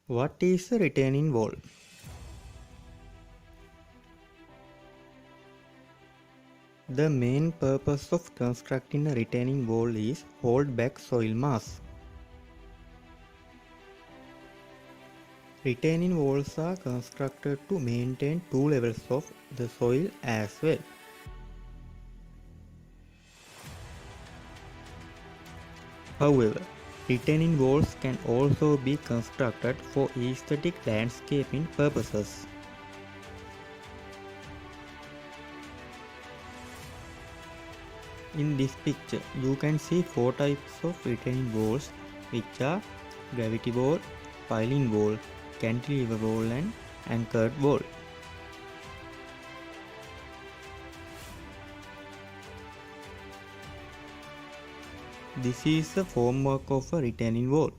What is a retaining wall? The main purpose of constructing a retaining wall is hold back soil mass. Retaining walls are constructed to maintain two levels of the soil as well. However, retaining walls can also be constructed for aesthetic landscaping purposes. In this picture, you can see four types of retaining walls, which are gravity wall, piling wall, cantilever wall and anchored wall. This is the formwork of a retaining wall.